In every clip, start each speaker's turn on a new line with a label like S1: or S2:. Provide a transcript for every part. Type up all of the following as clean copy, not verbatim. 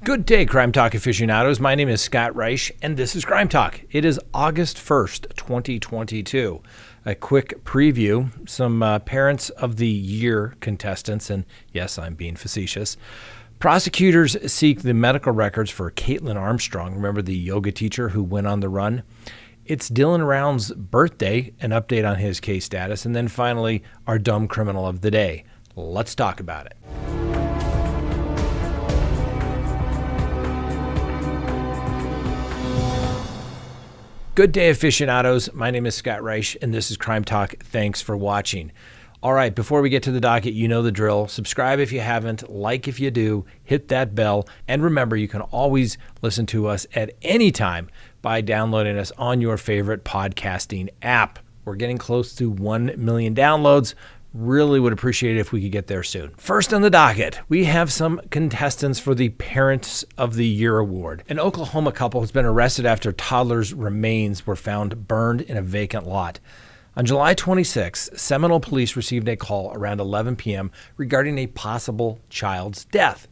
S1: Good day, CrimeTalk aficionados. My name is Scott Reich, and this is CrimeTalk. It is August 1st, 2022. A quick preview, some Parents of the Year contestants, and yes, I'm being facetious. Prosecutors seek the medical records for Kaitlin Armstrong, remember the yoga teacher who went on the run? It's Dylan Round's birthday, an update on his case status, and then finally, our dumb criminal of the day. Let's talk about it. Good day, aficionados. My name is Scott Reich, and this is Crime Talk. Thanks for watching. All right, before we get to the docket, you know the drill. Subscribe if you haven't, like if you do, hit that bell, and remember, you can always listen to us at any time by downloading us on your favorite podcasting app. We're getting close to 1 million downloads. Really would appreciate it if we could get there soon. First on the docket, we have some contestants for the Parents of the Year award. An Oklahoma couple has been arrested after toddlers' remains were found burned in a vacant lot. On July 26, Seminole police received a call around 11 p.m. regarding a possible child's death.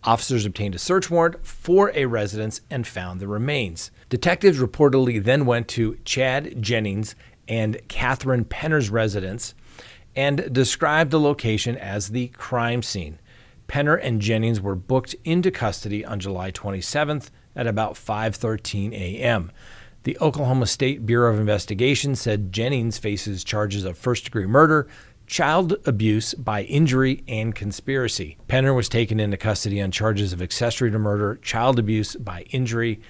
S1: Officers obtained a search warrant for a residence and found the remains. Detectives reportedly then went to Chad Jennings and Catherine Penner's residence and described the location as the crime scene. Penner and Jennings were booked into custody on July 27th at about 5:13 a.m. The Oklahoma State Bureau of Investigation said Jennings faces charges of first-degree murder, child abuse by injury, and conspiracy. Penner was taken into custody on charges of accessory to murder, child abuse by injury,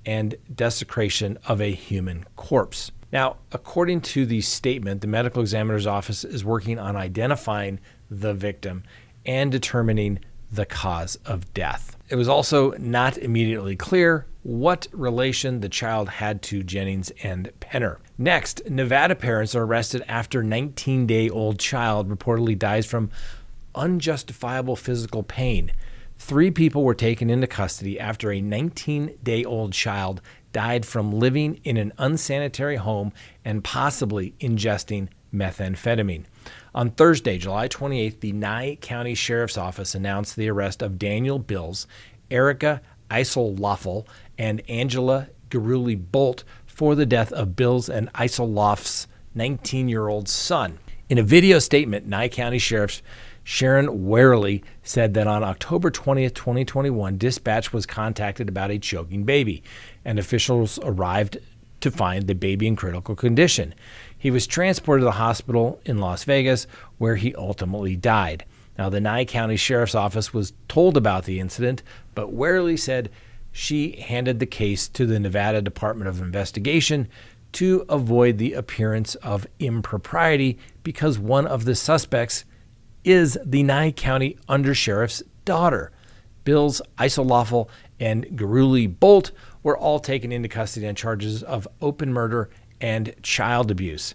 S1: and desecration of a human corpse. Now, according to the statement, the medical examiner's office is working on identifying the victim and determining the cause of death. It was also not immediately clear what relation the child had to Jennings and Penner. Next, Nevada parents are arrested after 19-day-old child reportedly dies from unjustifiable physical pain. 3 people were taken into custody after a 19-day-old child died from living in an unsanitary home and possibly ingesting methamphetamine. On Thursday, July 28th, the Nye County Sheriff's Office announced the arrest of Daniel Bills, Erica Isoloffel, and Angela Garuli-Bolt for the death of Bills and Isoloff's 19-year-old son. In a video statement, Nye County Sheriff Sharon Werley said that on October 20th, 2021, dispatch was contacted about a choking baby, and officials arrived to find the baby in critical condition. He was transported to the hospital in Las Vegas, where he ultimately died. Now, the Nye County Sheriff's Office was told about the incident, but Werley said she handed the case to the Nevada Department of Investigation to avoid the appearance of impropriety because one of the suspects is the Nye County Undersheriff's daughter. Bills Isoloffel and Garuli-Bolt were all taken into custody on charges of open murder and child abuse.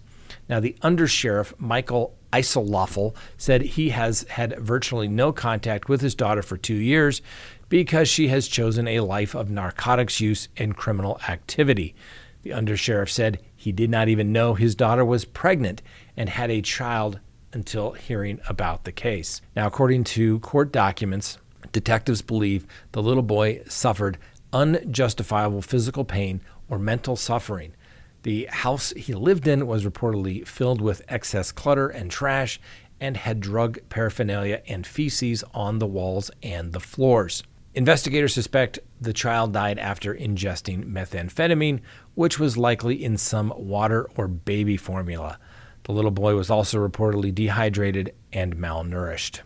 S1: Now, the Undersheriff, Michael Isoloffel, said he has had virtually no contact with his daughter for 2 years because she has chosen a life of narcotics use and criminal activity. The Undersheriff said he did not even know his daughter was pregnant and had a child until hearing about the case. Now, according to court documents, detectives believe the little boy suffered unjustifiable physical pain or mental suffering. The house he lived in was reportedly filled with excess clutter and trash and had drug paraphernalia and feces on the walls and the floors. Investigators suspect the child died after ingesting methamphetamine, which was likely in some water or baby formula. The little boy was also reportedly dehydrated and malnourished.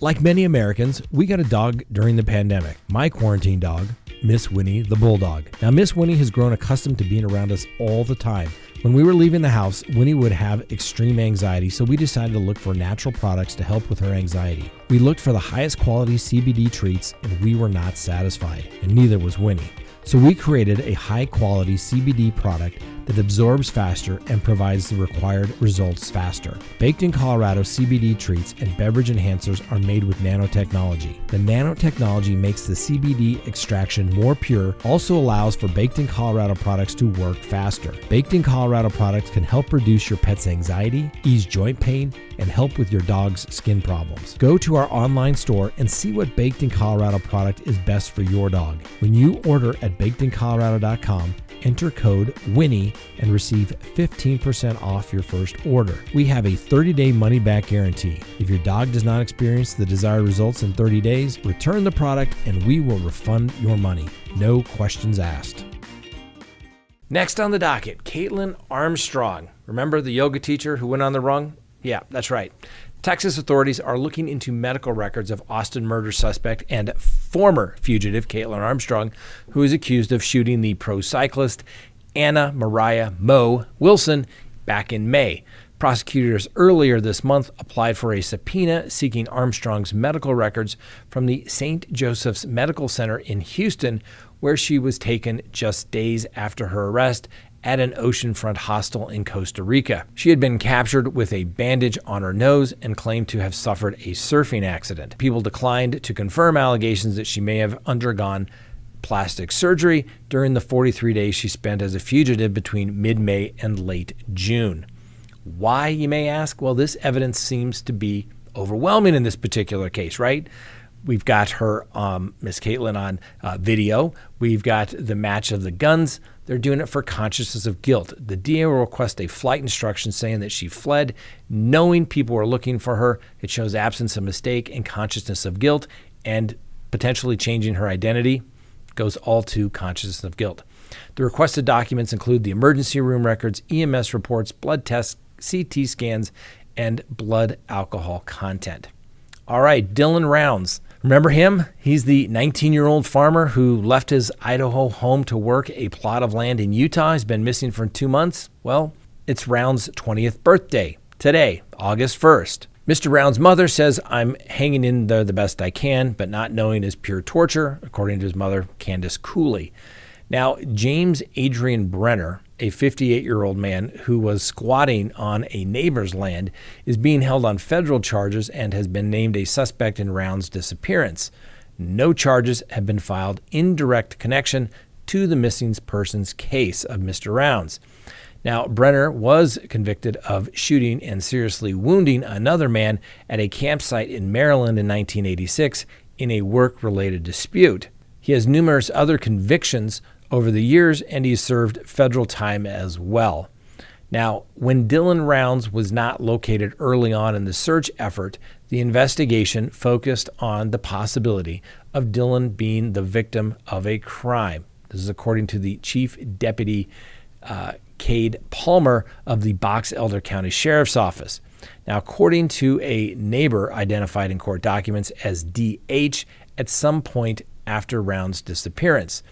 S1: Like many Americans, we got a dog during the pandemic. My quarantine dog, Miss Winnie the Bulldog. Now, Miss Winnie has grown accustomed to being around us all the time. When we were leaving the house, Winnie would have extreme anxiety, so we decided to look for natural products to help with her anxiety. We looked for the highest quality CBD treats, and we were not satisfied, and neither was Winnie. So we created a high-quality CBD product that absorbs faster and provides the required results faster. Baked in Colorado CBD treats and beverage enhancers are made with nanotechnology. The nanotechnology makes the CBD extraction more pure, also allows for Baked in Colorado products to work faster. Baked in Colorado products can help reduce your pet's anxiety, ease joint pain, and help with your dog's skin problems. Go to our online store and see what Baked in Colorado product is best for your dog. When you order at bakedincolorado.com, enter code WINNIE and receive 15% off your first order. We have a 30-day money-back guarantee. If your dog does not experience the desired results in 30 days, return the product and we will refund your money. No questions asked. Next on the docket, Kaitlin Armstrong. Remember the yoga teacher who went on the run? Yeah, that's right. Texas authorities are looking into medical records of Austin murder suspect and former fugitive Kaitlin Armstrong, who is accused of shooting the pro cyclist Anna Mariah Mo Wilson back in May. Prosecutors earlier this month applied for a subpoena seeking Armstrong's medical records from the St. Joseph's Medical Center in Houston, where she was taken just days after her arrest at an oceanfront hostel in Costa Rica. She had been captured with a bandage on her nose and claimed to have suffered a surfing accident. People declined to confirm allegations that she may have undergone plastic surgery during the 43 days she spent as a fugitive between mid-May and late June. Why, you may ask? Well, this evidence seems to be overwhelming in this particular case, right? We've got her, Miss Kaitlin, on video. We've got the match of the guns. They're doing it for consciousness of guilt. The DA will request a flight instruction saying that she fled, knowing people were looking for her. It shows absence of mistake and consciousness of guilt, and potentially changing her identity goes all to consciousness of guilt. The requested documents include the emergency room records, EMS reports, blood tests, CT scans, and blood alcohol content. All right, Dylan Rounds. Remember him? He's the 19-year-old farmer who left his Idaho home to work a plot of land in Utah. He's been missing for 2 months. Well, it's Rounds' 20th birthday today, August 1st. Mr. Rounds' mother says, "I'm hanging in there the best I can, but not knowing is pure torture," according to his mother, Candace Cooley. Now, James Adrian Brenner, a 58-year-old man who was squatting on a neighbor's land, is being held on federal charges and has been named a suspect in Rounds' disappearance. No charges have been filed in direct connection to the missing persons case of Mr. Rounds. Now, Brenner was convicted of shooting and seriously wounding another man at a campsite in Maryland in 1986 in a work-related dispute. He has numerous other convictions over the years, and he's served federal time as well. Now, when Dylan Rounds was not located early on in the search effort, the investigation focused on the possibility of Dylan being the victim of a crime. This is according to the Chief Deputy Cade Palmer of the Box Elder County Sheriff's Office. Now, according to a neighbor identified in court documents as DH at some point after Rounds' disappearance,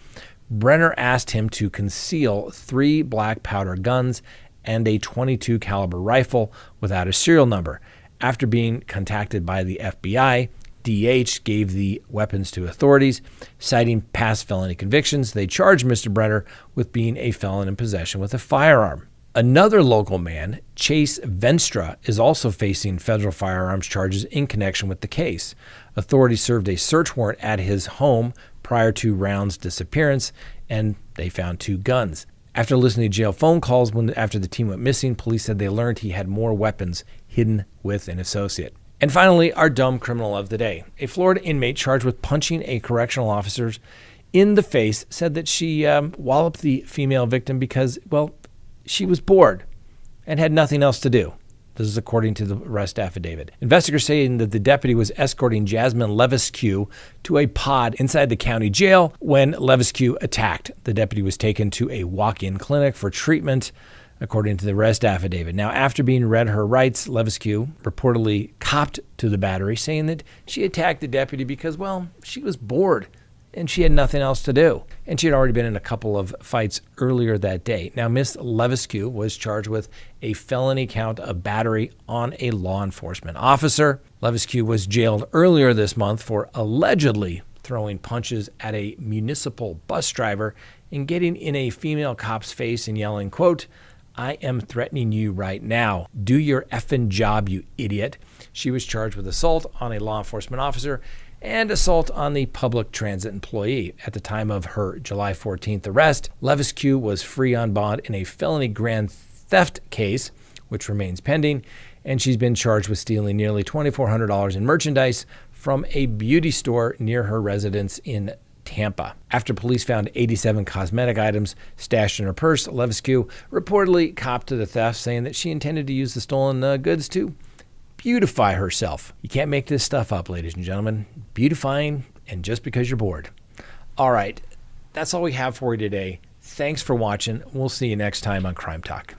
S1: Brenner asked him to conceal 3 black powder guns and a .22 caliber rifle without a serial number. After being contacted by the FBI, DH gave the weapons to authorities. Citing past felony convictions, they charged Mr. Brenner with being a felon in possession with a firearm. Another local man, Chase Venstra, is also facing federal firearms charges in connection with the case. Authorities served a search warrant at his home prior to Rounds' disappearance, and they found 2 guns. After listening to jail phone calls after the team went missing, police said they learned he had more weapons hidden with an associate. And finally, our dumb criminal of the day. A Florida inmate charged with punching a correctional officer in the face said that she walloped the female victim because, well, she was bored and had nothing else to do. This is according to the arrest affidavit. Investigators saying that the deputy was escorting Jasmine Levesque to a pod inside the county jail when Levesque attacked. The deputy was taken to a walk-in clinic for treatment, according to the arrest affidavit. Now, after being read her rights, Levesque reportedly copped to the battery, saying that she attacked the deputy because, well, she was bored and she had nothing else to do. And she had already been in a couple of fights earlier that day. Now, Miss Levesque was charged with a felony count of battery on a law enforcement officer. Levesque was jailed earlier this month for allegedly throwing punches at a municipal bus driver and getting in a female cop's face and yelling, quote, "I am threatening you right now. Do your effing job, you idiot." She was charged with assault on a law enforcement officer and assault on the public transit employee. At the time of her July 14th arrest, Levesque was free on bond in a felony grand theft case, which remains pending, and she's been charged with stealing nearly $2,400 in merchandise from a beauty store near her residence in Tampa. After police found 87 cosmetic items stashed in her purse, Levesque reportedly copped to the theft, saying that she intended to use the stolen goods to beautify herself. You can't make this stuff up, ladies and gentlemen. Beautifying, and just because you're bored. All right, that's all we have for you today. Thanks for watching. We'll see you next time on Crime Talk.